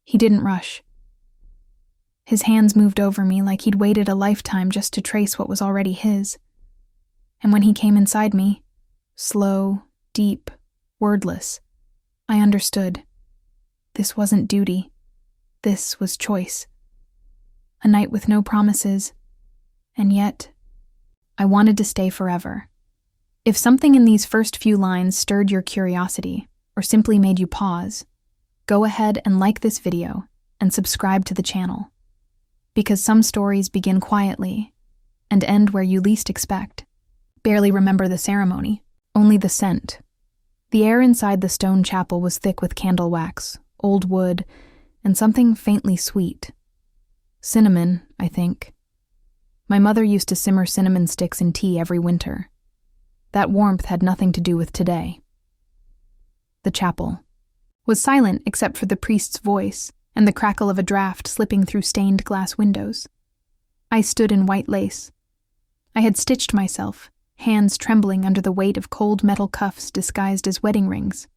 He didn't rush. His hands moved over me like he'd waited a lifetime just to trace what was already his. And when he came inside me, slow, deep, wordless, I understood. This wasn't duty. This was choice. A night with no promises, and yet, I wanted to stay forever. If something in these first few lines stirred your curiosity, or simply made you pause, go ahead and like this video and subscribe to the channel. Because some stories begin quietly and end where you least expect. Barely remember the ceremony, only the scent. The air inside the stone chapel was thick with candle wax, old wood, and something faintly sweet. Cinnamon, I think. My mother used to simmer cinnamon sticks in tea every winter. That warmth had nothing to do with today. The chapel was silent except for the priest's voice and the crackle of a draft slipping through stained glass windows. I stood in white lace. I had stitched myself, hands trembling under the weight of cold metal cuffs disguised as wedding rings.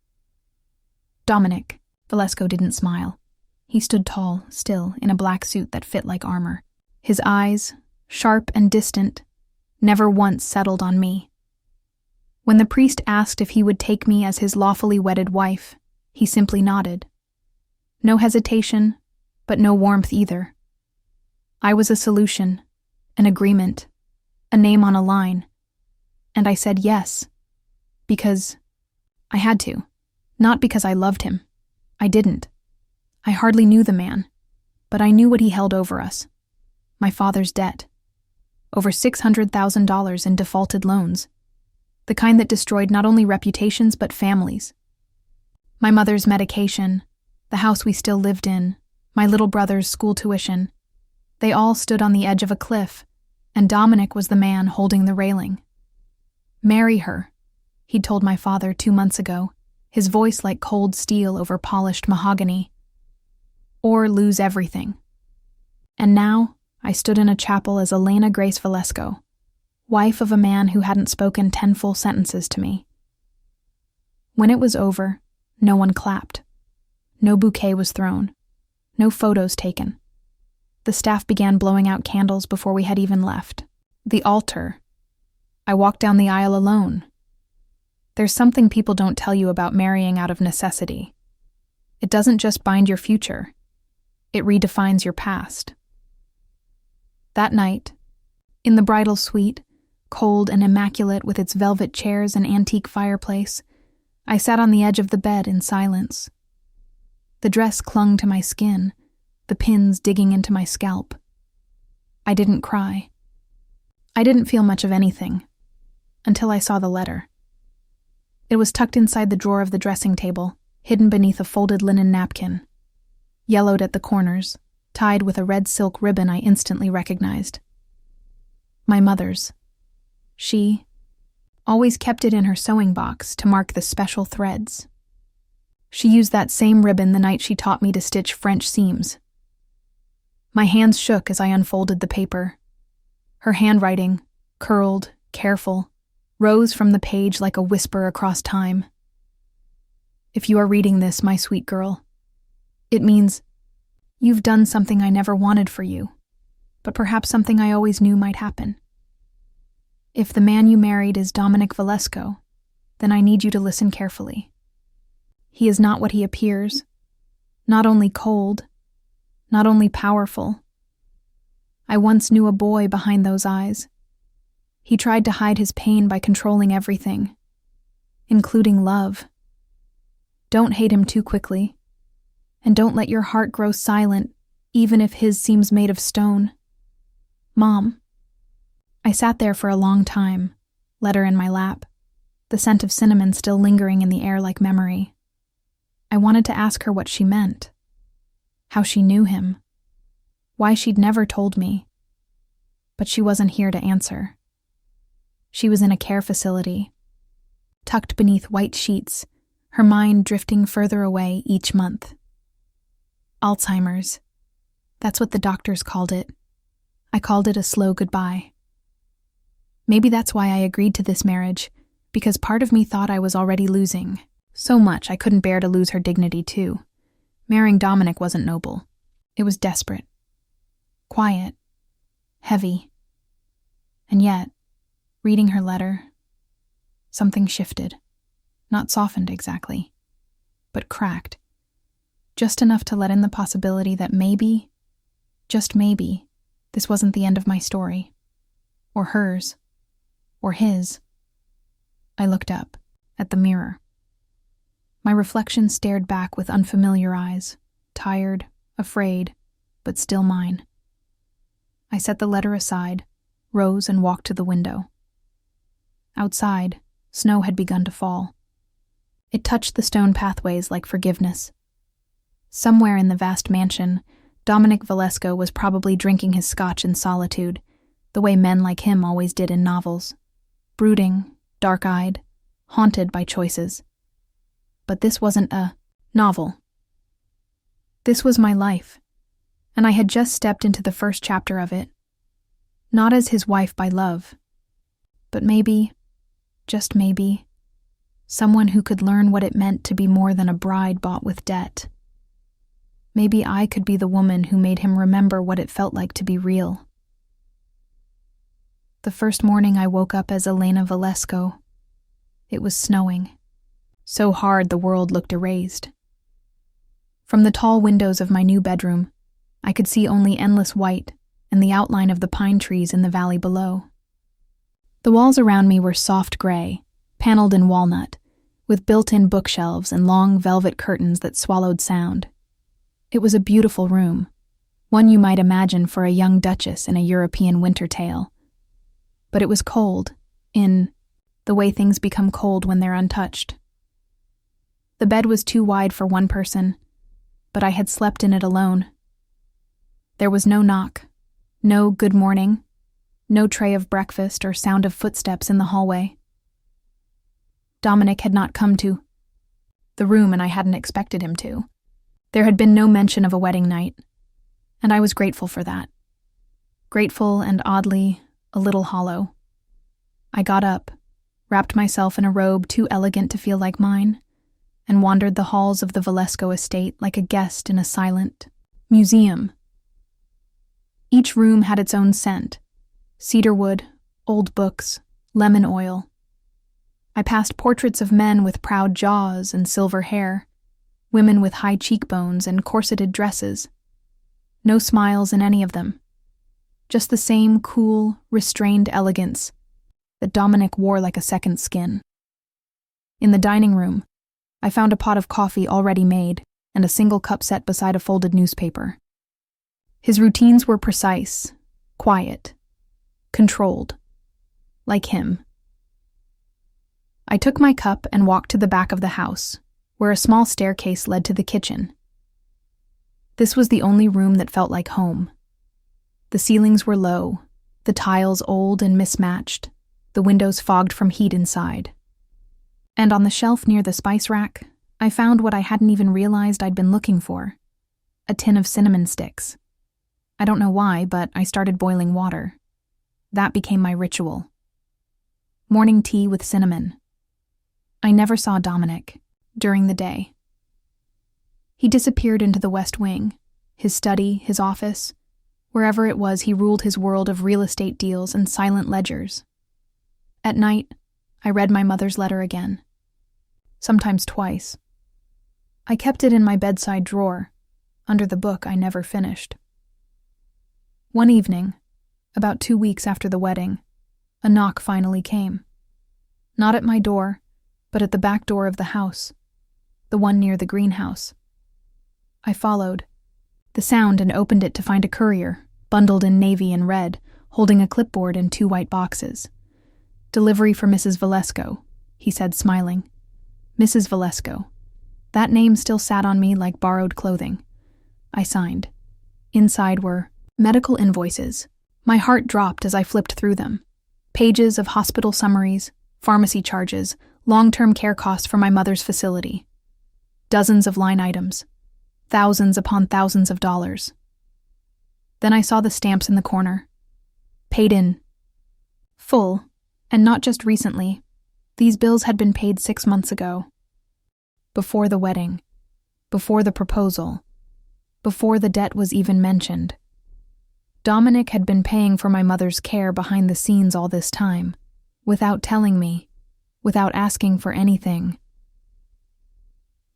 Dominic, Velesco didn't smile. He stood tall, still, in a black suit that fit like armor. His eyes, sharp and distant, never once settled on me. When the priest asked if he would take me as his lawfully wedded wife, he simply nodded. No hesitation, but no warmth either. I was a solution, an agreement, a name on a line, and I said yes, because I had to, not because I loved him. I didn't. I hardly knew the man, but I knew what he held over us. My father's debt. Over $600,000 in defaulted loans. The kind that destroyed not only reputations but families. My mother's medication, the house we still lived in, my little brother's school tuition. They all stood on the edge of a cliff, and Dominic was the man holding the railing. Marry her, he'd told my father 2 months ago, his voice like cold steel over polished mahogany. Or lose everything. And now, I stood in a chapel as Elena Grace Velesco, wife of a man who hadn't spoken 10 full sentences to me. When it was over, no one clapped. No bouquet was thrown. No photos taken. The staff began blowing out candles before we had even left. The altar. I walked down the aisle alone. There's something people don't tell you about marrying out of necessity. It doesn't just bind your future. It redefines your past. That night, in the bridal suite, cold and immaculate with its velvet chairs and antique fireplace, I sat on the edge of the bed in silence. The dress clung to my skin, the pins digging into my scalp. I didn't cry. I didn't feel much of anything, until I saw the letter. It was tucked inside the drawer of the dressing table, hidden beneath a folded linen napkin. Yellowed at the corners, tied with a red silk ribbon I instantly recognized. My mother's. She always kept it in her sewing box to mark the special threads. She used that same ribbon the night she taught me to stitch French seams. My hands shook as I unfolded the paper. Her handwriting, curled, careful, rose from the page like a whisper across time. If you are reading this, my sweet girl, it means you've done something I never wanted for you, but perhaps something I always knew might happen. If the man you married is Dominic Velesco, then I need you to listen carefully. He is not what he appears, not only cold, not only powerful. I once knew a boy behind those eyes. He tried to hide his pain by controlling everything, including love. Don't hate him too quickly. And don't let your heart grow silent, even if his seems made of stone. Mom. I sat there for a long time, letter in my lap, the scent of cinnamon still lingering in the air like memory. I wanted to ask her what she meant, how she knew him, why she'd never told me. But she wasn't here to answer. She was in a care facility, tucked beneath white sheets, her mind drifting further away each month. Alzheimer's. That's what the doctors called it. I called it a slow goodbye. Maybe that's why I agreed to this marriage, because part of me thought I was already losing. So much I couldn't bear to lose her dignity too. Marrying Dominic wasn't noble. It was desperate. Quiet. Heavy. And yet, reading her letter, something shifted. Not softened exactly, but cracked. Just enough to let in the possibility that maybe, just maybe, this wasn't the end of my story. Or hers. Or his. I looked up, at the mirror. My reflection stared back with unfamiliar eyes, tired, afraid, but still mine. I set the letter aside, rose and walked to the window. Outside, snow had begun to fall. It touched the stone pathways like forgiveness. Somewhere in the vast mansion, Dominic Velesco was probably drinking his scotch in solitude, the way men like him always did in novels. Brooding, dark-eyed, haunted by choices. But this wasn't a novel. This was my life, and I had just stepped into the first chapter of it. Not as his wife by love, but maybe, just maybe, someone who could learn what it meant to be more than a bride bought with debt. Maybe I could be the woman who made him remember what it felt like to be real. The first morning I woke up as Elena Velesco. It was snowing. So hard the world looked erased. From the tall windows of my new bedroom, I could see only endless white and the outline of the pine trees in the valley below. The walls around me were soft gray, paneled in walnut, with built-in bookshelves and long velvet curtains that swallowed sound. It was a beautiful room, one you might imagine for a young duchess in a European winter tale. But it was cold, in the way things become cold when they're untouched. The bed was too wide for one person, but I had slept in it alone. There was no knock, no good morning, no tray of breakfast or sound of footsteps in the hallway. Dominic had not come to the room, and I hadn't expected him to. There had been no mention of a wedding night, and I was grateful for that. Grateful and oddly, a little hollow. I got up, wrapped myself in a robe too elegant to feel like mine, and wandered the halls of the Velesco estate like a guest in a silent museum. Each room had its own scent: cedarwood, old books, lemon oil. I passed portraits of men with proud jaws and silver hair, women with high cheekbones and corseted dresses. No smiles in any of them. Just the same cool, restrained elegance that Dominic wore like a second skin. In the dining room, I found a pot of coffee already made and a single cup set beside a folded newspaper. His routines were precise, quiet, controlled, like him. I took my cup and walked to the back of the house, where a small staircase led to the kitchen. This was the only room that felt like home. The ceilings were low, the tiles old and mismatched, the windows fogged from heat inside. And on the shelf near the spice rack, I found what I hadn't even realized I'd been looking for: a tin of cinnamon sticks. I don't know why, but I started boiling water. That became my ritual. Morning tea with cinnamon. I never saw Dominic during the day. He disappeared into the West Wing, his study, his office. Wherever it was, he ruled his world of real estate deals and silent ledgers. At night, I read my mother's letter again. Sometimes twice. I kept it in my bedside drawer, under the book I never finished. One evening, about 2 weeks after the wedding, a knock finally came. Not at my door, but at the back door of the house, the one near the greenhouse. I followed the sound and opened it to find a courier, bundled in navy and red, holding a clipboard and 2 white boxes. "Delivery for Mrs. Velesco," he said, smiling. Mrs. Velesco. That name still sat on me like borrowed clothing. I signed. Inside were medical invoices. My heart dropped as I flipped through them. Pages of hospital summaries, pharmacy charges, long-term care costs for my mother's facility. Dozens of line items. Thousands upon thousands of dollars. Then I saw the stamps in the corner. Paid in full, and not just recently. These bills had been paid 6 months ago. Before the wedding. before the proposal, before the debt was even mentioned. Dominic had been paying for my mother's care behind the scenes all this time, without telling me, without asking for anything.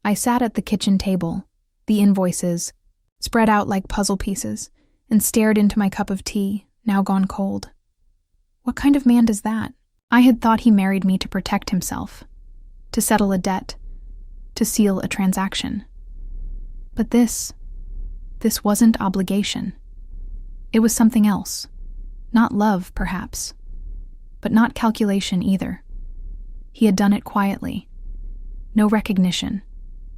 I sat at the kitchen table, the invoices, spread out like puzzle pieces, and stared into my cup of tea, now gone cold. What kind of man does that? I had thought he married me to protect himself, to settle a debt, to seal a transaction. But this wasn't obligation. It was something else. Not love, perhaps, but not calculation either. He had done it quietly. No recognition,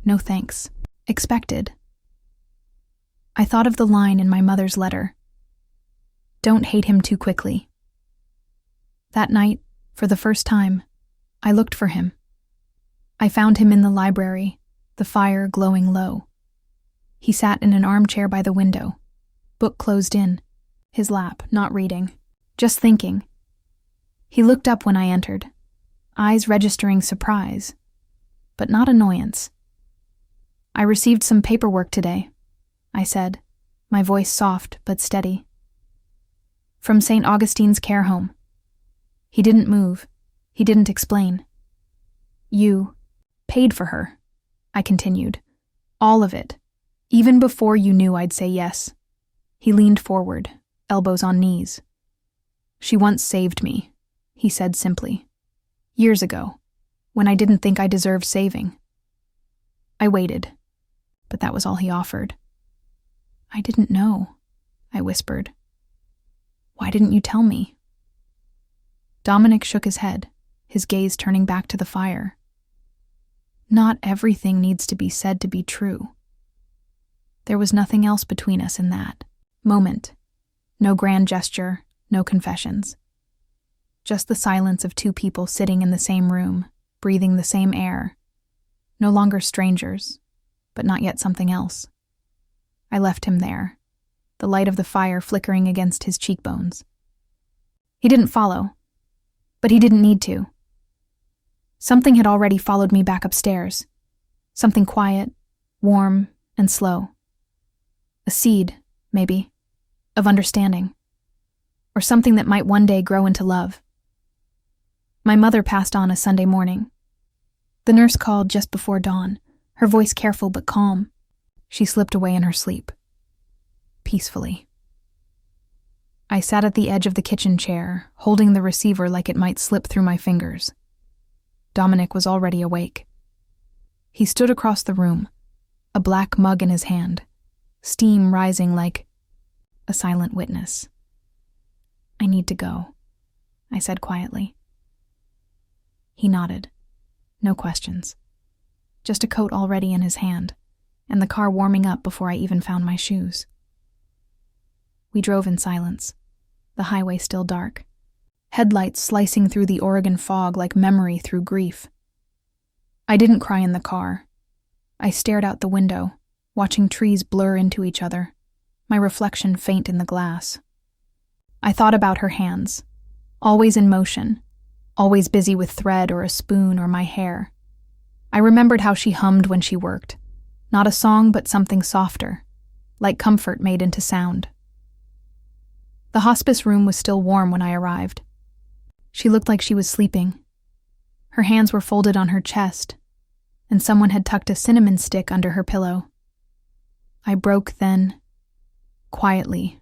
no thanks. Expected. I thought of the line in my mother's letter. Don't hate him too quickly. That night, for the first time, I looked for him. I found him in the library, the fire glowing low. He sat in an armchair by the window, book closed in, his lap, not reading, just thinking. He looked up when I entered, eyes registering surprise, but not annoyance. I received some paperwork today, I said, my voice soft but steady. From St. Augustine's care home. He didn't move. He didn't explain. You paid for her, I continued. All of it. Even before you knew I'd say yes. He leaned forward, elbows on knees. She once saved me, he said simply. Years ago, when I didn't think I deserved saving. I waited, but that was all he offered. I didn't know, I whispered. Why didn't you tell me? Dominic shook his head, his gaze turning back to the fire. Not everything needs to be said to be true. There was nothing else between us in that moment. No grand gesture, no confessions. Just the silence of two people sitting in the same room, breathing the same air. No longer strangers, but not yet something else. I left him there, the light of the fire flickering against his cheekbones. He didn't follow, but he didn't need to. Something had already followed me back upstairs. Something quiet, warm, and slow. A seed, maybe, of understanding. Or something that might one day grow into love. My mother passed on a Sunday morning. The nurse called just before dawn, her voice careful but calm. She slipped away in her sleep. Peacefully. I sat at the edge of the kitchen chair, holding the receiver like it might slip through my fingers. Dominic was already awake. He stood across the room, a black mug in his hand, steam rising like a silent witness. I need to go, I said quietly. He nodded. No questions. Just a coat already in his hand, and the car warming up before I even found my shoes. We drove in silence, the highway still dark, headlights slicing through the Oregon fog like memory through grief. I didn't cry in the car. I stared out the window, watching trees blur into each other, my reflection faint in the glass. I thought about her hands, always in motion, always busy with thread or a spoon or my hair. I remembered how she hummed when she worked, not a song but something softer, like comfort made into sound. The hospice room was still warm when I arrived. She looked like she was sleeping. Her hands were folded on her chest, and someone had tucked a cinnamon stick under her pillow. I broke then, quietly,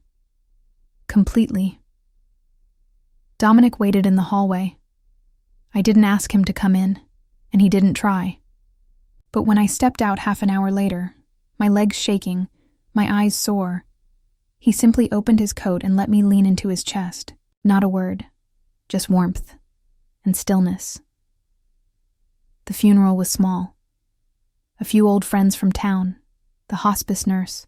completely. Dominic waited in the hallway. I didn't ask him to come in, and he didn't try. But when I stepped out half an hour later, my legs shaking, my eyes sore, he simply opened his coat and let me lean into his chest. Not a word, just warmth and stillness. The funeral was small. A few old friends from town, the hospice nurse,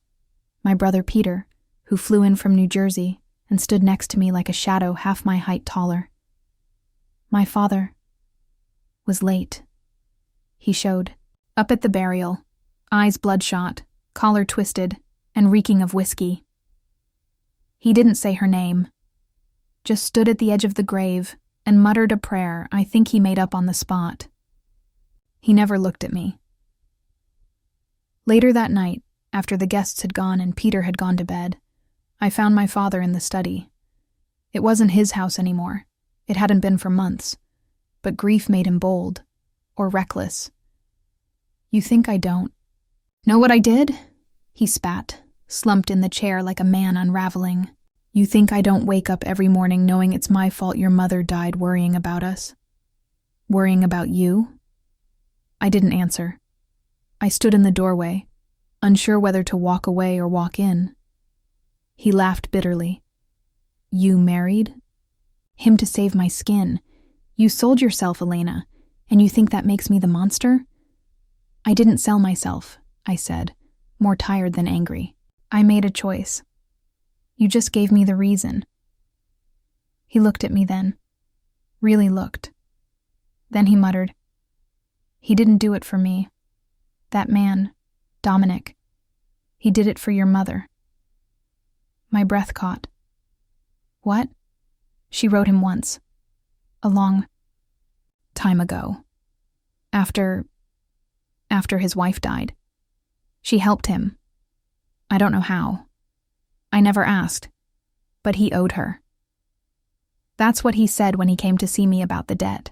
my brother Peter, who flew in from New Jersey and stood next to me like a shadow half my height taller. My father was late. He showed, up at the burial, eyes bloodshot, collar twisted, and reeking of whiskey. He didn't say her name, just stood at the edge of the grave and muttered a prayer I think he made up on the spot. He never looked at me. Later that night, after the guests had gone and Peter had gone to bed, I found my father in the study. It wasn't his house anymore. It hadn't been for months. But grief made him bold, or reckless. "You think I don't know what I did?" he spat, slumped in the chair like a man unraveling. "You think I don't wake up every morning knowing it's my fault your mother died, worrying about us? Worrying about you?" I didn't answer. I stood in the doorway, unsure whether to walk away or walk in. He laughed bitterly. "You married him to save my skin. You sold yourself, Elena, and you think that makes me the monster?" "I didn't sell myself," I said, more tired than angry. "I made a choice. You just gave me the reason." He looked at me then. Really looked. Then he muttered, "He didn't do it for me. That man, Dominic, he did it for your mother." My breath caught. "What?" "She wrote him once. A long time ago. After his wife died. She helped him. I don't know how. I never asked. But he owed her. That's what he said when he came to see me about the debt.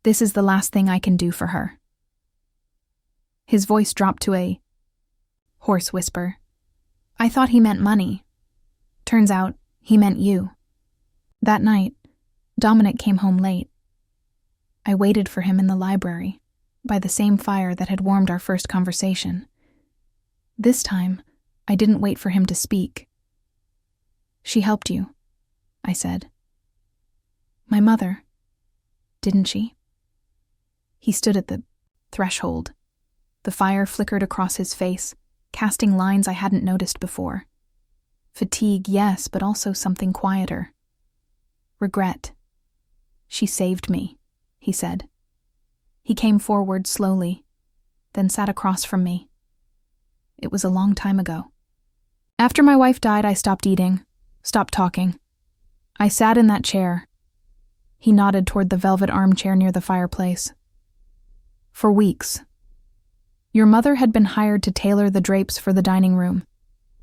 This is the last thing I can do for her." His voice dropped to a hoarse whisper. "I thought he meant money. Turns out he meant you." That night, Dominic came home late. I waited for him in the library, by the same fire that had warmed our first conversation. This time, I didn't wait for him to speak. "She helped you," I said. "My mother, didn't she?" He stood at the threshold. The fire flickered across his face, casting lines I hadn't noticed before. Fatigue, yes, but also something quieter. Regret. "She saved me," he said. He came forward slowly, then sat across from me. It was a long time ago. After my wife died, I stopped eating, stopped talking. I sat in that chair. He nodded toward the velvet armchair near the fireplace. For weeks. Your mother had been hired to tailor the drapes for the dining room.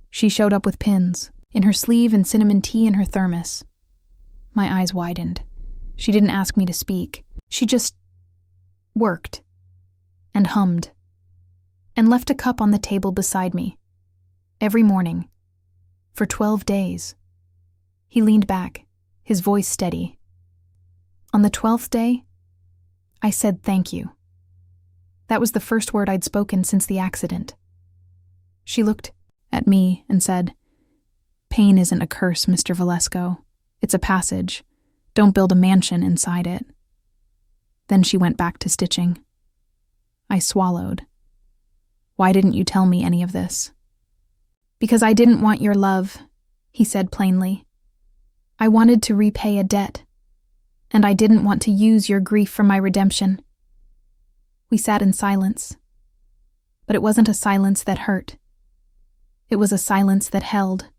She showed up with pins, in her sleeve and cinnamon tea in her thermos. My eyes widened. She didn't ask me to speak. She just worked and hummed and left a cup on the table beside me. Every morning. For 12 days. He leaned back, his voice steady. On the 12th day, I said thank you. That was the first word I'd spoken since the accident. She looked at me and said, "Pain isn't a curse, Mr. Velesco. It's a passage. Don't build a mansion inside it." Then she went back to stitching. I swallowed. "Why didn't you tell me any of this?" "Because I didn't want your love," he said plainly. "I wanted to repay a debt, and I didn't want to use your grief for my redemption." We sat in silence. But it wasn't a silence that hurt. It was a silence that held.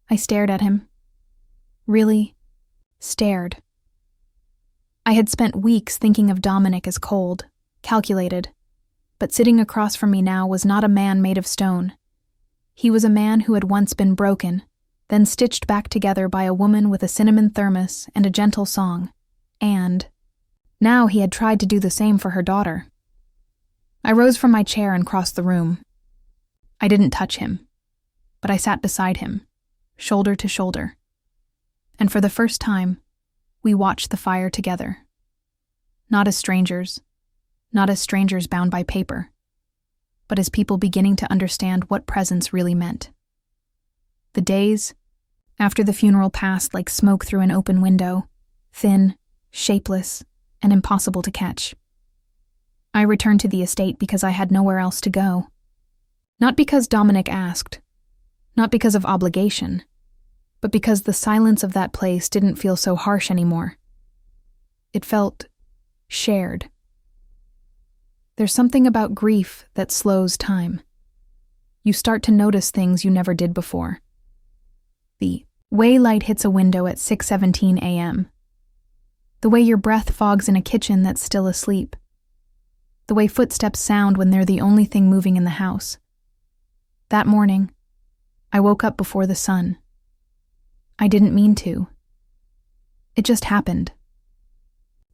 I stared at him. Really stared. I had spent weeks thinking of Dominic as cold, calculated, but sitting across from me now was not a man made of stone. He was a man who had once been broken, then stitched back together by a woman with a cinnamon thermos and a gentle song, and now he had tried to do the same for her daughter. I rose from my chair and crossed the room. I didn't touch him, but I sat beside him, shoulder to shoulder. And for the first time, we watched the fire together. Not as strangers bound by paper, but as people beginning to understand what presence really meant. The days after the funeral passed like smoke through an open window, thin, shapeless, and impossible to catch. I returned to the estate because I had nowhere else to go. Not because Dominic asked, not because of obligation, but because the silence of that place didn't feel so harsh anymore. It felt shared. There's something about grief that slows time. You start to notice things you never did before. The way light hits a window at 6:17 a.m. The way your breath fogs in a kitchen that's still asleep. the way footsteps sound when they're the only thing moving in the house. That morning, I woke up before the sun. I didn't mean to. It just happened.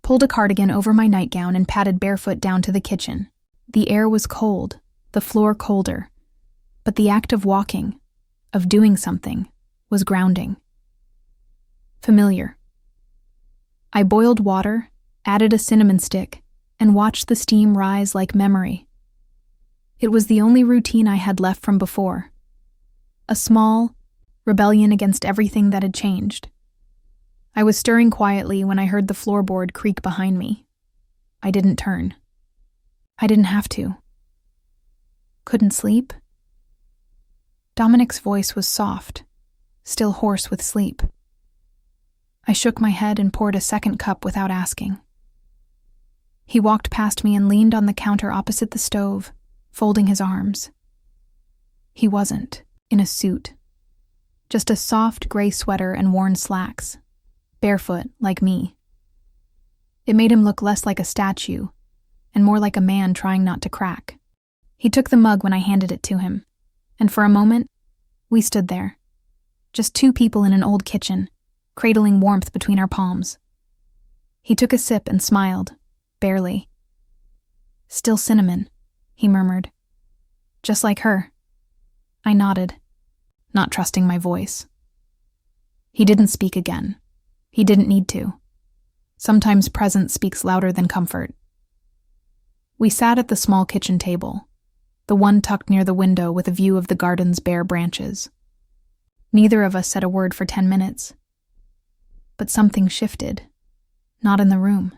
Pulled a cardigan over my nightgown and padded barefoot down to the kitchen. The air was cold, the floor colder, but the act of walking, of doing something, was grounding. Familiar. I boiled water, added a cinnamon stick, and watched the steam rise like memory. It was the only routine I had left from before. A small rebellion against everything that had changed. I was stirring quietly when I heard the floorboard creak behind me. I didn't turn. I didn't have to. Couldn't sleep? Dominic's voice was soft, still hoarse with sleep. I shook my head and poured a second cup without asking. He walked past me and leaned on the counter opposite the stove, folding his arms. He wasn't in a suit. Just a soft gray sweater and worn slacks, barefoot like me. It made him look less like a statue and more like a man trying not to crack. He took the mug when I handed it to him, and for a moment, we stood there, just two people in an old kitchen, cradling warmth between our palms. He took a sip and smiled, barely. "Still cinnamon," he murmured. "Just like her." I nodded, not trusting my voice. He didn't speak again. He didn't need to. Sometimes presence speaks louder than comfort. We sat at the small kitchen table, the one tucked near the window with a view of the garden's bare branches. Neither of us said a word for 10 minutes. But something shifted, not in the room.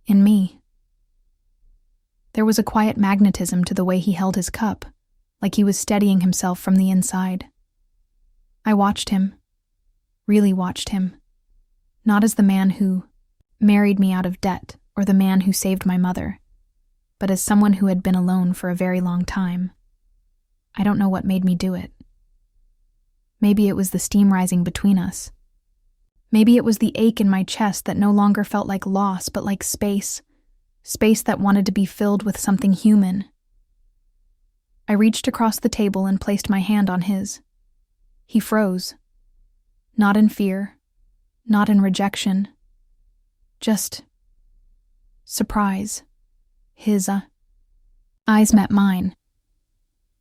In me. There was a quiet magnetism to the way he held his cup, like he was steadying himself from the inside. I watched him, really watched him, not as the man who married me out of debt or the man who saved my mother, but as someone who had been alone for a very long time. I don't know what made me do it. Maybe it was the steam rising between us. Maybe it was the ache in my chest that no longer felt like loss but like space that wanted to be filled with something human. I reached across the table and placed my hand on his. He froze. Not in fear, not in rejection, just surprise. His eyes met mine.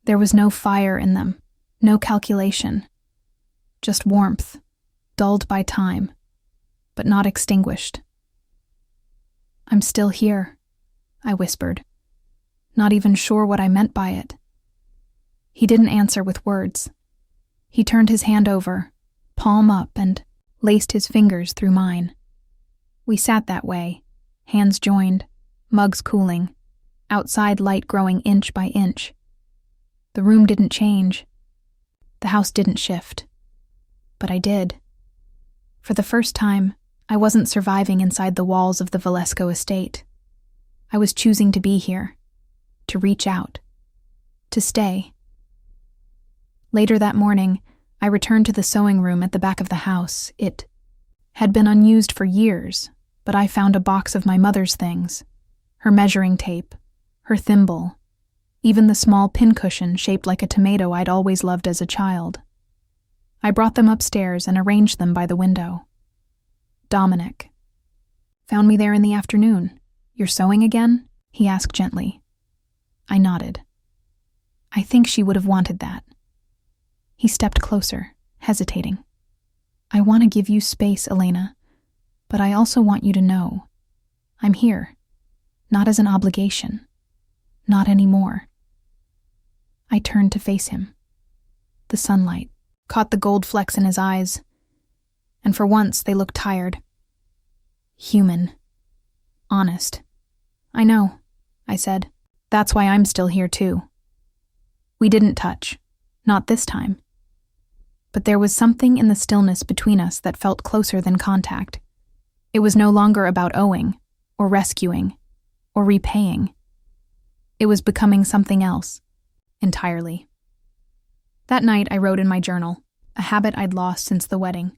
There was no fire in them, no calculation, just warmth, dulled by time, but not extinguished. "I'm still here," I whispered, not even sure what I meant by it. He didn't answer with words. He turned his hand over, palm up, and laced his fingers through mine. We sat that way, hands joined, mugs cooling, outside light growing inch by inch. The room didn't change. The house didn't shift. But I did. For the first time, I wasn't surviving inside the walls of the Velesco estate. I was choosing to be here, to reach out, to stay. Later that morning, I returned to the sewing room at the back of the house. It had been unused for years, but I found a box of my mother's things, her measuring tape, her thimble, even the small pincushion shaped like a tomato I'd always loved as a child. I brought them upstairs and arranged them by the window. Dominic found me there in the afternoon. "You're sewing again?" he asked gently. I nodded. I think she would have wanted that. He stepped closer, hesitating. "I want to give you space, Elena, but I also want you to know I'm here, not as an obligation, not anymore." I turned to face him. The sunlight caught the gold flecks in his eyes, and for once they looked tired. Human. Honest. "I know," I said. "That's why I'm still here too." We didn't touch. Not this time. But there was something in the stillness between us that felt closer than contact. It was no longer about owing, or rescuing, or repaying. It was becoming something else, entirely. That night I wrote in my journal, a habit I'd lost since the wedding.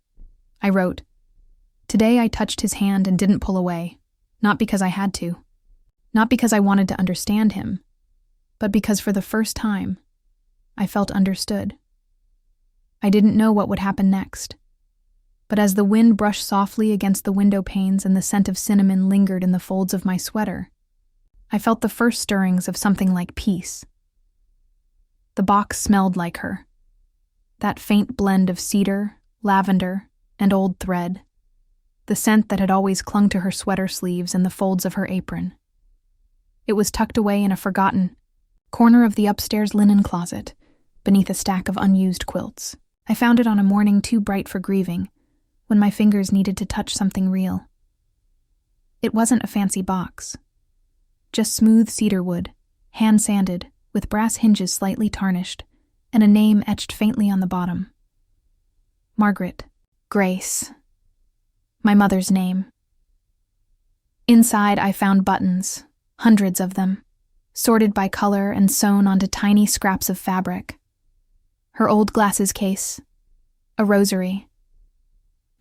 I wrote, "Today I touched his hand and didn't pull away, not because I had to, Not because I wanted to understand him, but because for the first time, I felt understood. I didn't know what would happen next, but as the wind brushed softly against the window panes and the scent of cinnamon lingered in the folds of my sweater, I felt the first stirrings of something like peace. The box smelled like her, that faint blend of cedar, lavender, and old thread, the scent that had always clung to her sweater sleeves and the folds of her apron. It was tucked away in a forgotten corner of the upstairs linen closet, beneath a stack of unused quilts. I found it on a morning too bright for grieving, when my fingers needed to touch something real. It wasn't a fancy box, just smooth cedar wood, hand-sanded, with brass hinges slightly tarnished, and a name etched faintly on the bottom. Margaret. Grace. My mother's name. Inside I found buttons, hundreds of them, sorted by color and sewn onto tiny scraps of fabric. Her old glasses case, a rosary,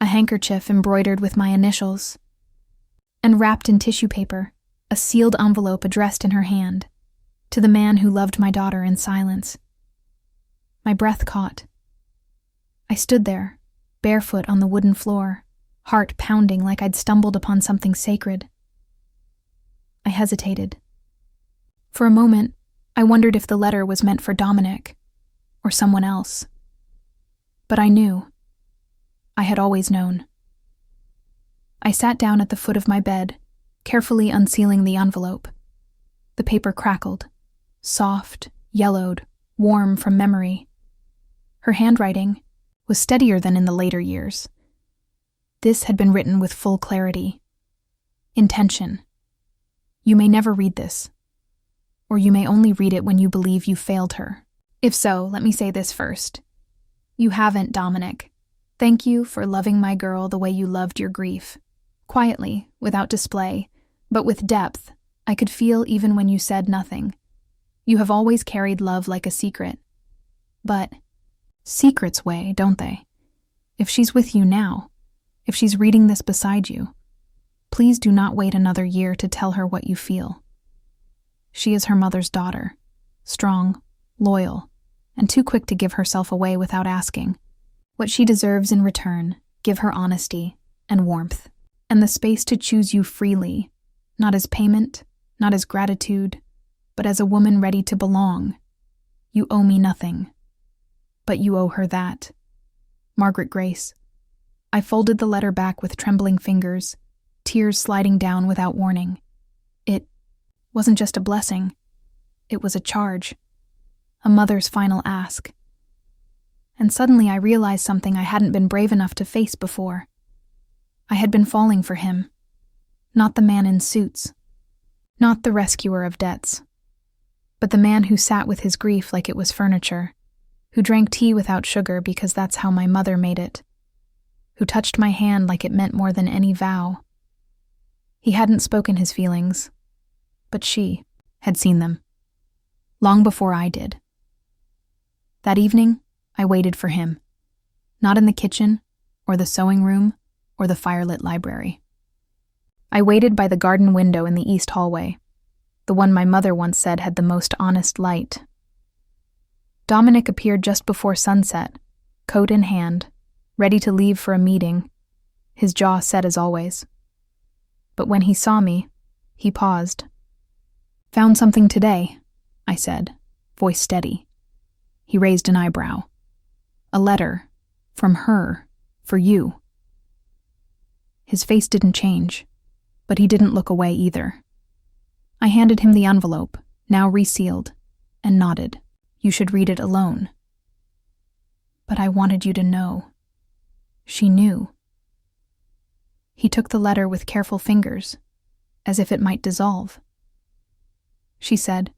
a handkerchief embroidered with my initials, and wrapped in tissue paper, a sealed envelope addressed in her hand, to the man who loved my daughter in silence. My breath caught. I stood there, barefoot on the wooden floor, heart pounding like I'd stumbled upon something sacred. I hesitated. For a moment, I wondered if the letter was meant for Dominic, or someone else. But I knew. I had always known. I sat down at the foot of my bed, carefully unsealing the envelope. The paper crackled, soft, yellowed, warm from memory. Her handwriting was steadier than in the later years. This had been written with full clarity. Intention. You may never read this, or you may only read it when you believe you failed her. If so, let me say this first. You haven't, Dominic. Thank you for loving my girl the way you loved your grief. Quietly, without display, but with depth, I could feel even when you said nothing. You have always carried love like a secret. But secrets weigh, don't they? If she's with you now, if she's reading this beside you, please do not wait another year to tell her what you feel. She is her mother's daughter, strong, loyal, and too quick to give herself away without asking. What she deserves in return, give her honesty and warmth, and the space to choose you freely, not as payment, not as gratitude, but as a woman ready to belong. You owe me nothing, but you owe her that. Margaret Grace. I folded the letter back with trembling fingers, tears sliding down without warning. It wasn't just a blessing. It was a charge. A mother's final ask. And suddenly I realized something I hadn't been brave enough to face before. I had been falling for him. Not the man in suits. Not the rescuer of debts. But the man who sat with his grief like it was furniture. Who drank tea without sugar because that's how my mother made it. Who touched my hand like it meant more than any vow. He hadn't spoken his feelings, but she had seen them. Long before I did. That evening, I waited for him. Not in the kitchen, or the sewing room, or the firelit library. I waited by the garden window in the east hallway, the one my mother once said had the most honest light. Dominic appeared just before sunset, coat in hand, ready to leave for a meeting, his jaw set as always. But when he saw me, he paused. "Found something today," I said, voice steady. He raised an eyebrow. "A letter, from her, for you." His face didn't change, but he didn't look away either. I handed him the envelope, now resealed, and nodded. "You should read it alone." "But I wanted you to know." She knew. He took the letter with careful fingers, as if it might dissolve. She said,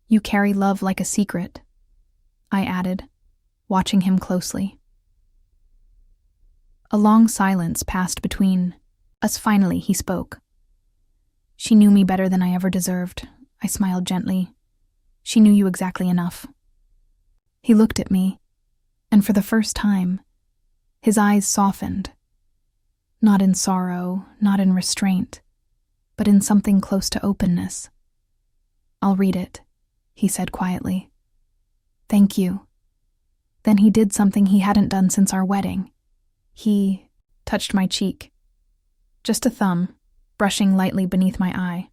"You carry love like a secret," I added, watching him closely. A long silence passed between us. Finally, he spoke. "She knew me better than I ever deserved," I smiled gently. "She knew you exactly enough." He looked at me, and for the first time, his eyes softened. Not in sorrow, not in restraint, but in something close to openness. "I'll read it," he said quietly. "Thank you." Then he did something he hadn't done since our wedding. He touched my cheek. Just a thumb, brushing lightly beneath my eye.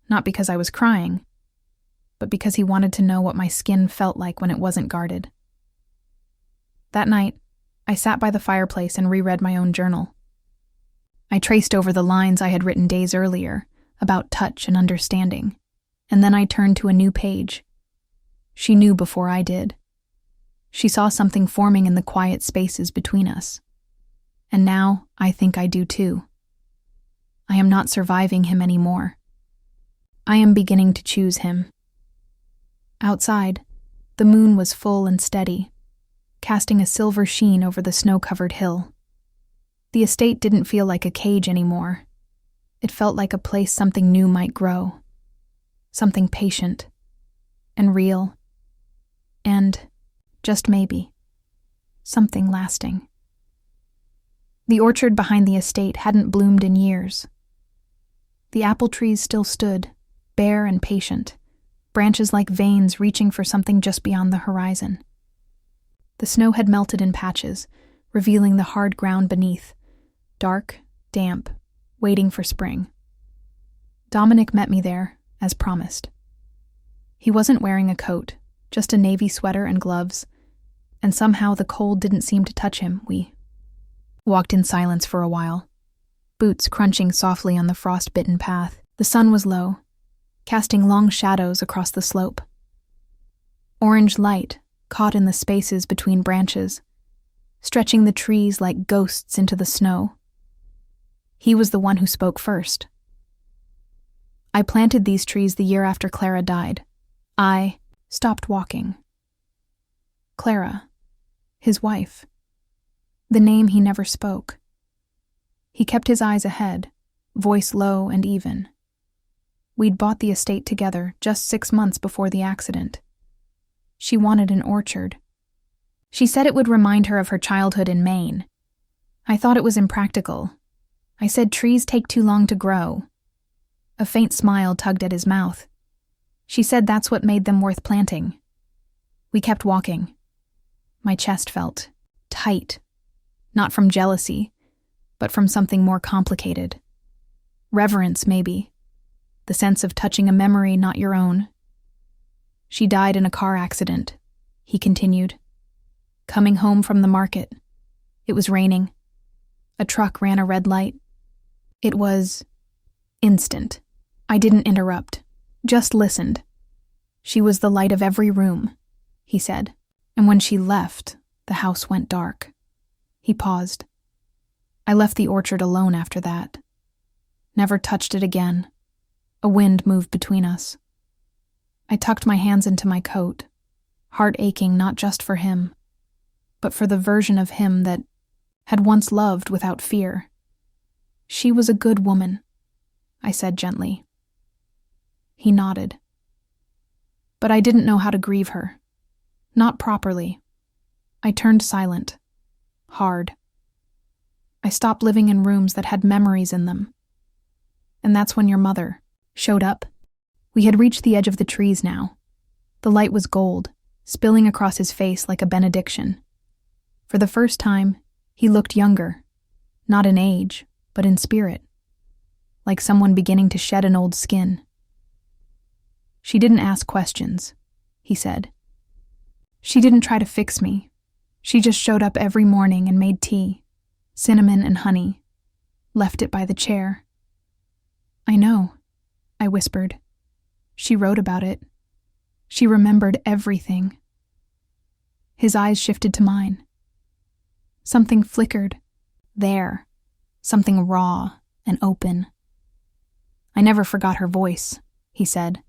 Not because I was crying, but because he wanted to know what my skin felt like when it wasn't guarded. That night, I sat by the fireplace and reread my own journal. I traced over the lines I had written days earlier about touch and understanding, and then I turned to a new page. She knew before I did. She saw something forming in the quiet spaces between us. And now I think I do too. I am not surviving him anymore. I am beginning to choose him. Outside, the moon was full and steady, casting a silver sheen over the snow-covered hill. The estate didn't feel like a cage anymore. It felt like a place something new might grow. Something patient and real. And, just maybe, something lasting. The orchard behind the estate hadn't bloomed in years. The apple trees still stood, bare and patient, branches like veins reaching for something just beyond the horizon. The snow had melted in patches, revealing the hard ground beneath, dark, damp, waiting for spring. Dominic met me there, as promised. He wasn't wearing a coat, just a navy sweater and gloves, and somehow the cold didn't seem to touch him. We walked in silence for a while, boots crunching softly on the frost-bitten path. The sun was low, casting long shadows across the slope. Orange light caught in the spaces between branches, stretching the trees like ghosts into the snow. He was the one who spoke first. "I planted these trees the year after Clara died. I stopped walking." Clara, his wife. The name he never spoke. He kept his eyes ahead, voice low and even. We'd bought the estate together just 6 months before the accident. She wanted an orchard. She said it would remind her of her childhood in Maine. I thought it was impractical. I said trees take too long to grow. A faint smile tugged at his mouth. She said that's what made them worth planting. We kept walking. My chest felt tight, not from jealousy, but from something more complicated. Reverence, maybe. The sense of touching a memory not your own. "She died in a car accident," he continued. "Coming home from the market. It was raining. A truck ran a red light. It was instant. I didn't interrupt, just listened. She was the light of every room," he said. "And when she left, the house went dark." He paused. "I left the orchard alone after that. Never touched it again. A wind moved between us. I tucked my hands into my coat, heart aching not just for him, but for the version of him that had once loved without fear. She was a good woman," I said gently. He nodded. But I didn't know how to grieve her. Not properly. I turned silent. Hard. I stopped living in rooms that had memories in them. And that's when your mother showed up. We had reached the edge of the trees now. The light was gold, spilling across his face like a benediction. For the first time, he looked younger, not in age, but in spirit, like someone beginning to shed an old skin. "She didn't ask questions," he said. "She didn't try to fix me. She just showed up every morning and made tea, cinnamon and honey, left it by the chair." "I know," I whispered. "She wrote about it. She remembered everything." His eyes shifted to mine. Something flickered. There. Something raw and open. "I never forgot her voice," he said.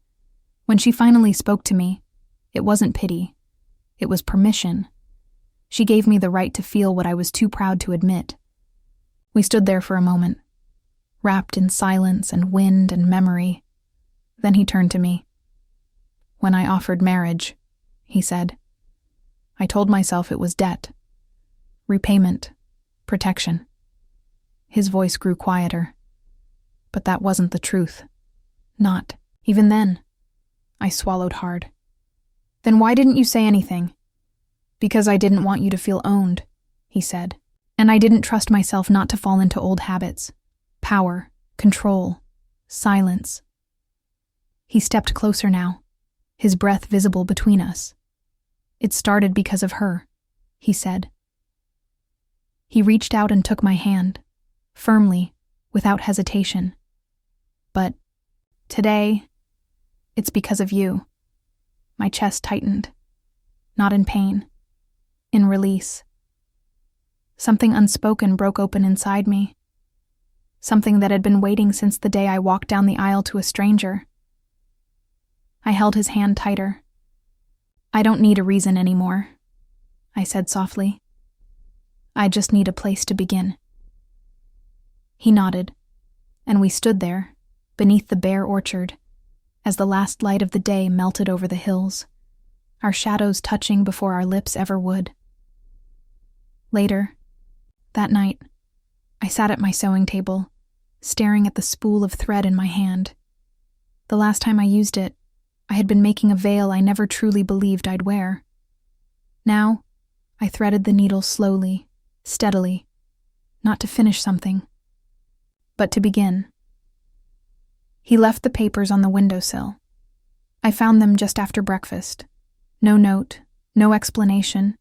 "When she finally spoke to me, it wasn't pity. It was permission. She gave me the right to feel what I was too proud to admit." We stood there for a moment, wrapped in silence and wind and memory. Then he turned to me. "When I offered marriage," he said, "I told myself it was debt, repayment, protection." His voice grew quieter. But that wasn't the truth. Not even then. I swallowed hard. Then why didn't you say anything? Because I didn't want you to feel owned, he said. And I didn't trust myself not to fall into old habits. Power, control, silence. He stepped closer now, his breath visible between us. It started because of her, he said. He reached out and took my hand, firmly, without hesitation. But today, it's because of you. My chest tightened, not in pain, in release. Something unspoken broke open inside me. Something that had been waiting since the day I walked down the aisle to a stranger. I held his hand tighter. I don't need a reason anymore, I said softly. I just need a place to begin. He nodded, and we stood there, beneath the bare orchard, as the last light of the day melted over the hills, our shadows touching before our lips ever would. Later, that night, I sat at my sewing table, staring at the spool of thread in my hand. The last time I used it, I had been making a veil I never truly believed I'd wear. Now, I threaded the needle slowly, steadily, not to finish something, but to begin. He left the papers on the windowsill. I found them just after breakfast. No note, no explanation,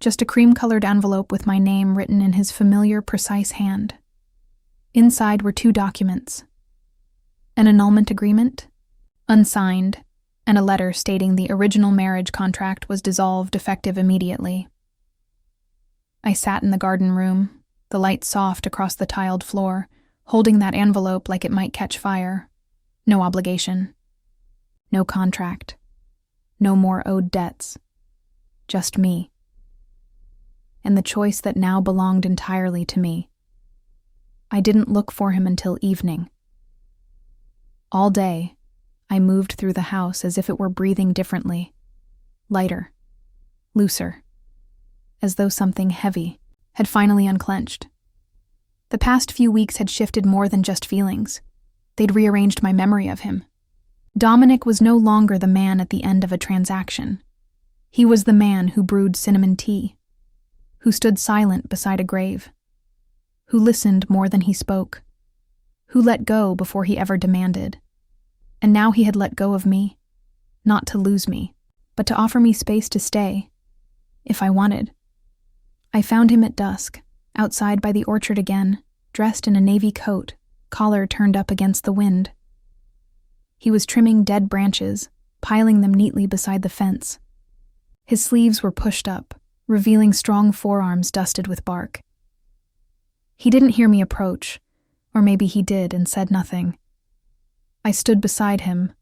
just a cream-colored envelope with my name written in his familiar, precise hand. Inside were 2 documents: an annulment agreement, unsigned, and a letter stating the original marriage contract was dissolved effective immediately. I sat in the garden room, the light soft across the tiled floor, holding that envelope like it might catch fire. No obligation. No contract. No more owed debts. Just me. And the choice that now belonged entirely to me. I didn't look for him until evening. All day, I moved through the house as if it were breathing differently, lighter, looser, as though something heavy had finally unclenched. The past few weeks had shifted more than just feelings. They'd rearranged my memory of him. Dominic was no longer the man at the end of a transaction. He was the man who brewed cinnamon tea, who stood silent beside a grave, who listened more than he spoke, who let go before he ever demanded. And now he had let go of me, not to lose me, but to offer me space to stay, if I wanted. I found him at dusk, outside by the orchard again, dressed in a navy coat, collar turned up against the wind. He was trimming dead branches, piling them neatly beside the fence. His sleeves were pushed up, revealing strong forearms dusted with bark. He didn't hear me approach, or maybe he did and said nothing. I stood beside him,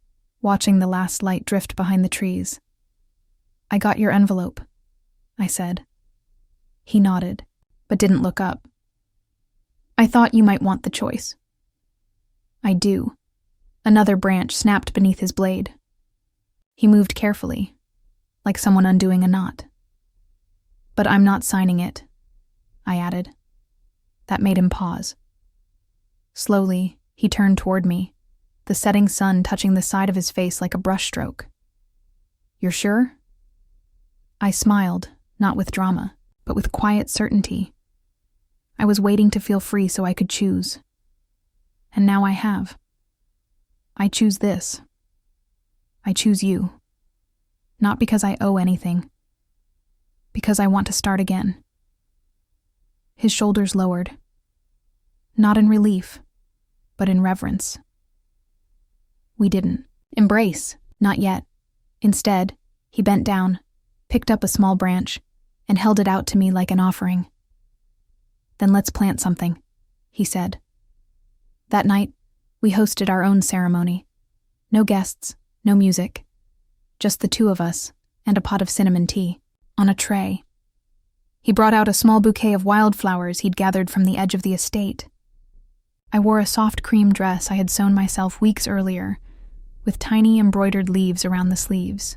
watching the last light drift behind the trees. "I got your envelope," I said. He nodded, but didn't look up. "I thought you might want the choice." "I do." Another branch snapped beneath his blade. He moved carefully, like someone undoing a knot. "But I'm not signing it," I added. That made him pause. Slowly, he turned toward me, the setting sun touching the side of his face like a brushstroke. "You're sure?" I smiled, not with drama, but with quiet certainty. I was waiting to feel free so I could choose. And now I have. I choose this. I choose you. Not because I owe anything. Because I want to start again. His shoulders lowered. Not in relief, but in reverence. We didn't embrace, not yet. Instead, he bent down, picked up a small branch, and held it out to me like an offering. "Then let's plant something," he said. That night, we hosted our own ceremony. No guests, no music. Just the 2 of us, and a pot of cinnamon tea, on a tray. He brought out a small bouquet of wildflowers he'd gathered from the edge of the estate. I wore a soft cream dress I had sewn myself weeks earlier, with tiny embroidered leaves around the sleeves.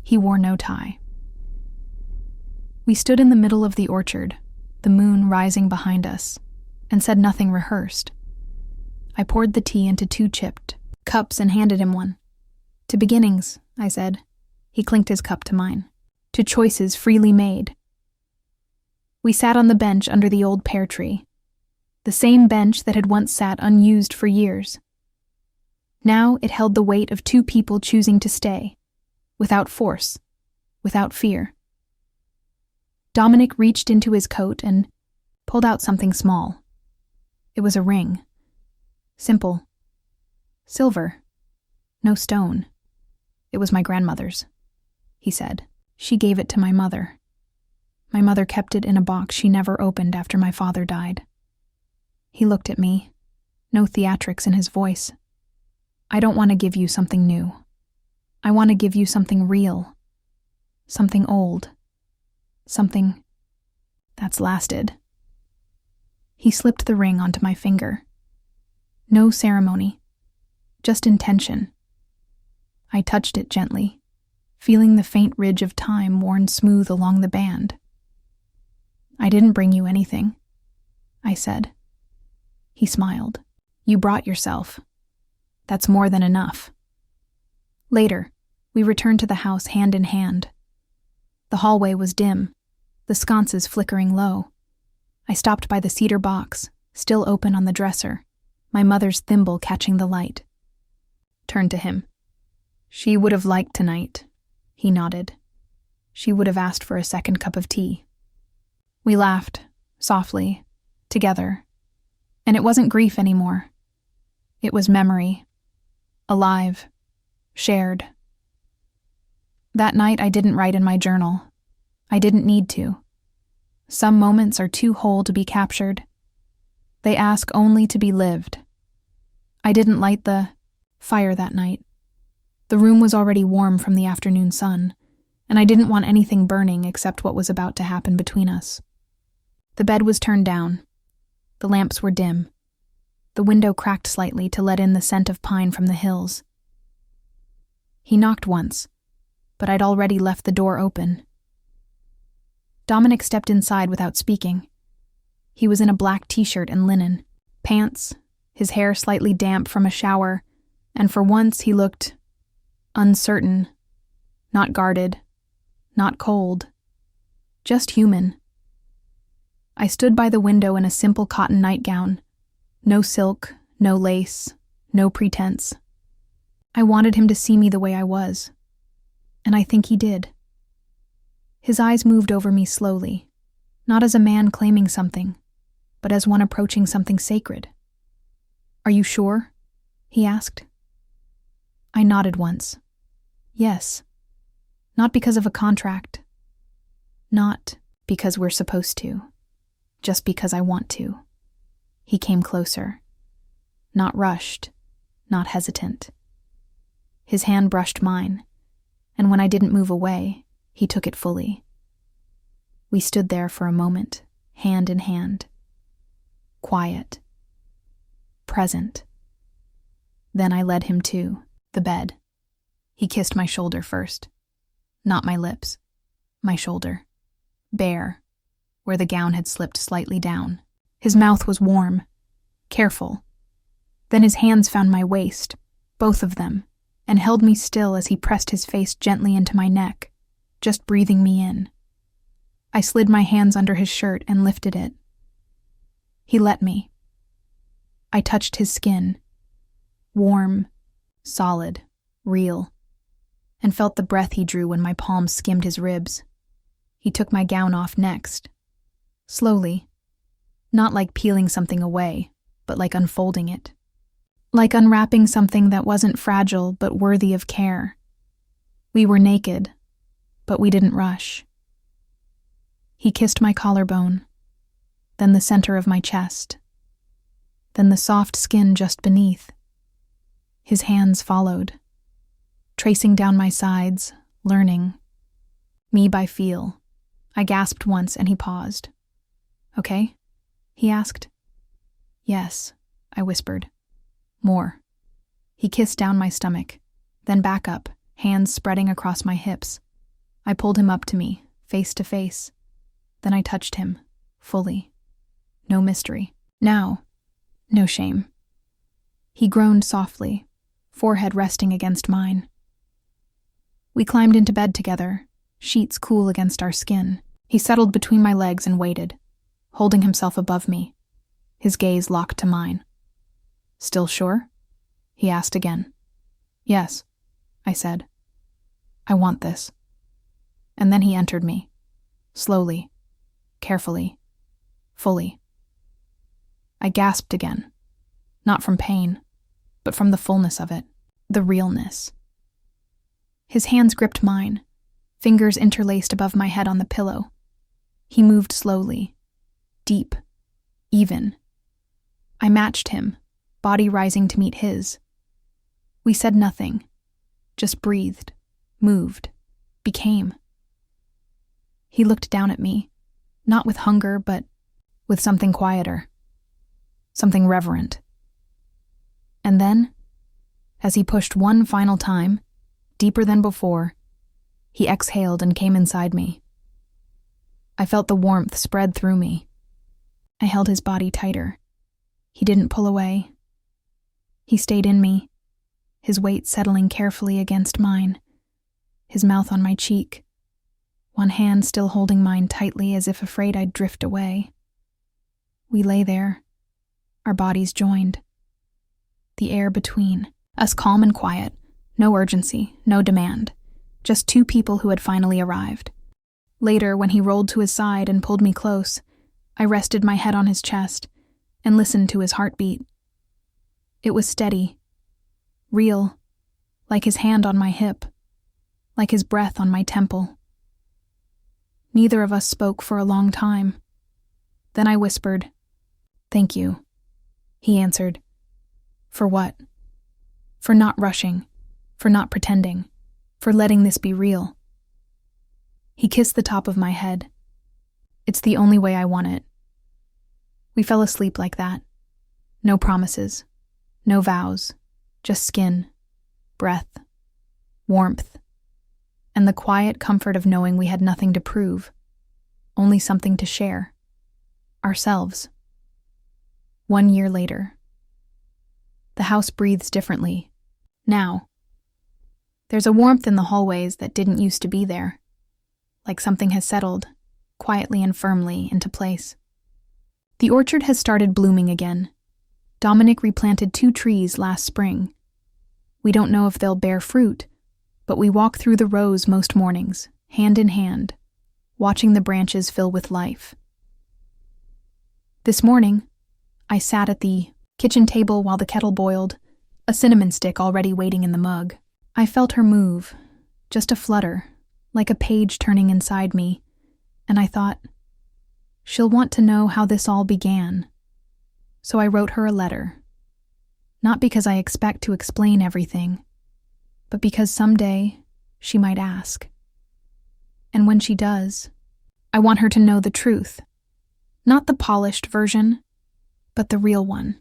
He wore no tie. We stood in the middle of the orchard, the moon rising behind us, and said nothing rehearsed. I poured the tea into 2 chipped cups and handed him one. To beginnings, I said. He clinked his cup to mine. To choices freely made. We sat on the bench under the old pear tree, the same bench that had once sat unused for years. Now it held the weight of 2 people choosing to stay, without force, without fear. Dominic reached into his coat and pulled out something small. It was a ring. Simple. Silver. No stone. It was my grandmother's, he said. She gave it to my mother. My mother kept it in a box she never opened after my father died. He looked at me, no theatrics in his voice. I don't want to give you something new. I want to give you something real. Something old. Something that's lasted. He slipped the ring onto my finger. No ceremony, just intention. I touched it gently, feeling the faint ridge of time worn smooth along the band. I didn't bring you anything, I said. He smiled. You brought yourself. That's more than enough. Later, we returned to the house hand in hand. The hallway was dim, the sconces flickering low. I stopped by the cedar box, still open on the dresser, my mother's thimble catching the light. Turned to him. She would have liked tonight, he nodded. She would have asked for a second cup of tea. We laughed, softly, together. And it wasn't grief anymore. It was memory. Alive. Shared. That night I didn't write in my journal. I didn't need to. Some moments are too whole to be captured. They ask only to be lived. I didn't light the fire that night. The room was already warm from the afternoon sun, and I didn't want anything burning except what was about to happen between us. The bed was turned down. The lamps were dim. The window cracked slightly to let in the scent of pine from the hills. He knocked once, but I'd already left the door open. Dominic stepped inside without speaking. He was in a black t-shirt and linen, pants, his hair slightly damp from a shower, and for once he looked uncertain, not guarded, not cold, just human. I stood by the window in a simple cotton nightgown. No silk, no lace, no pretense. I wanted him to see me the way I was, and I think he did. His eyes moved over me slowly, not as a man claiming something, but as one approaching something sacred. Are you sure? He asked. I nodded once. Yes. Not because of a contract. Not because we're supposed to. Just because I want to. He came closer. Not rushed, not hesitant. His hand brushed mine, and when I didn't move away, he took it fully. We stood there for a moment, hand in hand. Quiet. Present. Then I led him to the bed. He kissed my shoulder first. Not my lips. My shoulder. Bare, where the gown had slipped slightly down. His mouth was warm, careful. Then his hands found my waist, both of them, and held me still as he pressed his face gently into my neck, just breathing me in. I slid my hands under his shirt and lifted it. He let me. I touched his skin, warm, solid, real, and felt the breath he drew when my palms skimmed his ribs. He took my gown off next, slowly, not like peeling something away, but like unfolding it. Like unwrapping something that wasn't fragile but worthy of care. We were naked, but we didn't rush. He kissed my collarbone, then the center of my chest, then the soft skin just beneath. His hands followed, tracing down my sides, learning. Me by feel. I gasped once and he paused. Okay? He asked. Yes, I whispered. More. He kissed down my stomach, then back up, hands spreading across my hips. I pulled him up to me, face to face. Then I touched him, fully. No mystery. Now, no shame. He groaned softly, forehead resting against mine. We climbed into bed together, sheets cool against our skin. He settled between my legs and waited, holding himself above me, his gaze locked to mine. "Still sure?" he asked again. "Yes," I said. "I want this." And then he entered me, slowly, carefully, fully. I gasped again, not from pain, but from the fullness of it, the realness. His hands gripped mine, fingers interlaced above my head on the pillow. He moved slowly, deep, even. I matched him, body rising to meet his. We said nothing, just breathed, moved, became. He looked down at me, not with hunger, but with something quieter, something reverent. And then, as he pushed one final time, deeper than before, he exhaled and came inside me. I felt the warmth spread through me. I held his body tighter. He didn't pull away. He stayed in me, his weight settling carefully against mine, his mouth on my cheek, one hand still holding mine tightly as if afraid I'd drift away. We lay there, our bodies joined. The air between, us calm and quiet, no urgency, no demand, just two people who had finally arrived. Later, when he rolled to his side and pulled me close, I rested my head on his chest and listened to his heartbeat. It was steady, real, like his hand on my hip, like his breath on my temple. Neither of us spoke for a long time. Then I whispered, "Thank you." He answered, "For what?" "For not rushing, for not pretending, for letting this be real." He kissed the top of my head. "It's the only way I want it." We fell asleep like that. No promises, no vows, just skin, breath, warmth, and the quiet comfort of knowing we had nothing to prove, only something to share. Ourselves. 1 year later. The house breathes differently. Now. There's a warmth in the hallways that didn't used to be there, like something has settled, quietly and firmly, into place. The orchard has started blooming again. Dominic replanted 2 trees last spring. We don't know if they'll bear fruit, but we walk through the rows most mornings, hand in hand, watching the branches fill with life. This morning, I sat at the kitchen table while the kettle boiled, a cinnamon stick already waiting in the mug. I felt her move, just a flutter, like a page turning inside me, and I thought, she'll want to know how this all began. So I wrote her a letter, not because I expect to explain everything, but because someday she might ask. And when she does, I want her to know the truth, not the polished version, but the real one.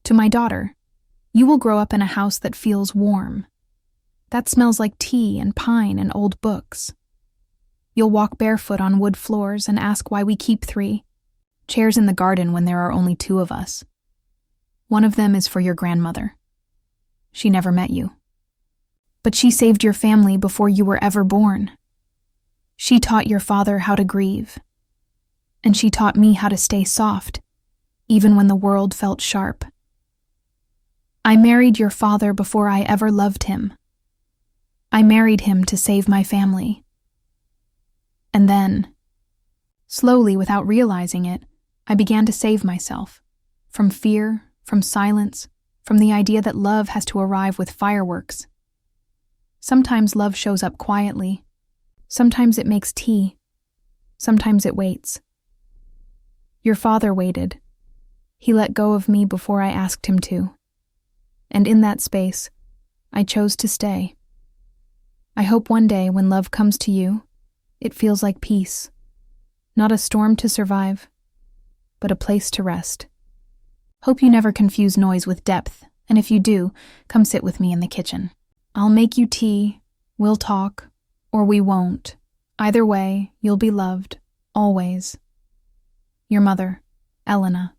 To my daughter, you will grow up in a house that feels warm, that smells like tea and pine and old books. You'll walk barefoot on wood floors and ask why we keep 3 chairs in the garden when there are only 2 of us. One of them is for your grandmother. She never met you. But she saved your family before you were ever born. She taught your father how to grieve. And she taught me how to stay soft, even when the world felt sharp. I married your father before I ever loved him. I married him to save my family. And then, slowly without realizing it, I began to save myself. From fear, from silence, from the idea that love has to arrive with fireworks. Sometimes love shows up quietly. Sometimes it makes tea. Sometimes it waits. Your father waited. He let go of me before I asked him to. And in that space, I chose to stay. I hope one day when love comes to you, it feels like peace. Not a storm to survive, but a place to rest. Hope you never confuse noise with depth, and if you do, come sit with me in the kitchen. I'll make you tea, we'll talk, or we won't. Either way, you'll be loved, always. Your mother, Elena.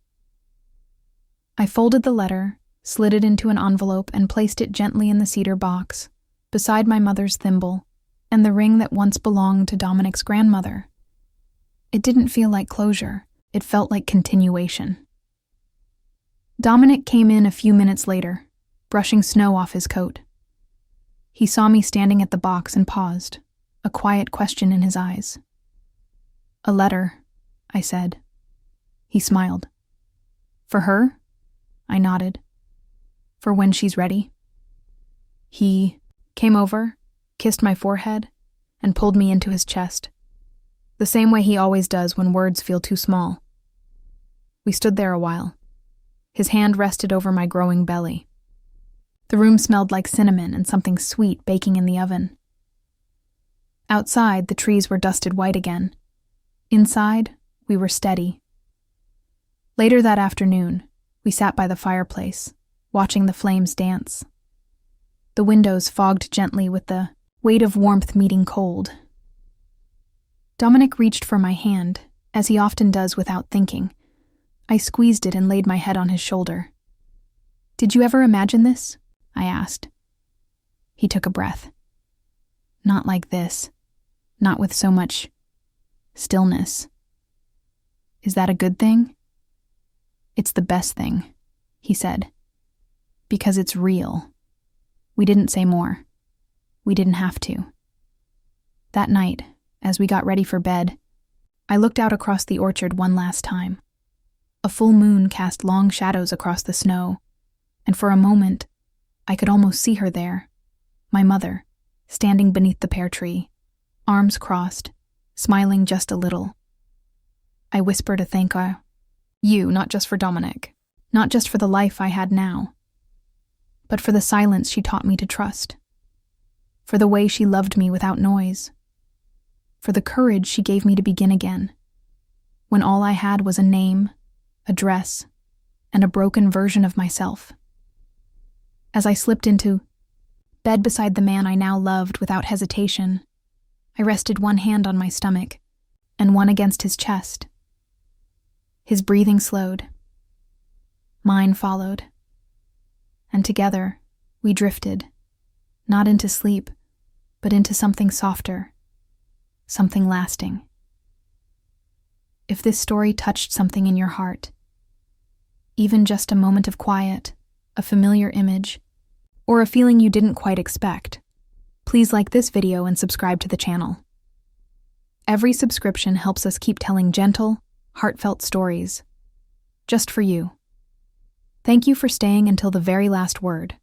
I folded the letter, slid it into an envelope, and placed it gently in the cedar box, beside my mother's thimble and the ring that once belonged to Dominic's grandmother. It didn't feel like closure. It felt like continuation. Dominic came in a few minutes later, brushing snow off his coat. He saw me standing at the box and paused, a quiet question in his eyes. "A letter," I said. He smiled. "For her?" I nodded. "For when she's ready?" He came over, kissed my forehead, and pulled me into his chest, the same way he always does when words feel too small. We stood there a while. His hand rested over my growing belly. The room smelled like cinnamon and something sweet baking in the oven. Outside, the trees were dusted white again. Inside, we were steady. Later that afternoon, we sat by the fireplace, watching the flames dance. The windows fogged gently with the weight of warmth meeting cold. Dominic reached for my hand, as he often does without thinking. I squeezed it and laid my head on his shoulder. "Did you ever imagine this?" I asked. He took a breath. "Not like this. Not with so much stillness." "Is that a good thing?" "It's the best thing," he said. "Because it's real." We didn't say more. We didn't have to. That night, as we got ready for bed, I looked out across the orchard one last time. A full moon cast long shadows across the snow, and for a moment, I could almost see her there, my mother, standing beneath the pear tree, arms crossed, smiling just a little. I whispered a thank you, not just for Dominic, not just for the life I had now, but for the silence she taught me to trust, for the way she loved me without noise, for the courage she gave me to begin again, when all I had was a name, a dress, and a broken version of myself. As I slipped into bed beside the man I now loved without hesitation, I rested one hand on my stomach and one against his chest. His breathing slowed. Mine followed. And together, we drifted, not into sleep, but into something softer, something lasting. If this story touched something in your heart, even just a moment of quiet, a familiar image, or a feeling you didn't quite expect, please like this video and subscribe to the channel. Every subscription helps us keep telling gentle, heartfelt stories, just for you. Thank you for staying until the very last word.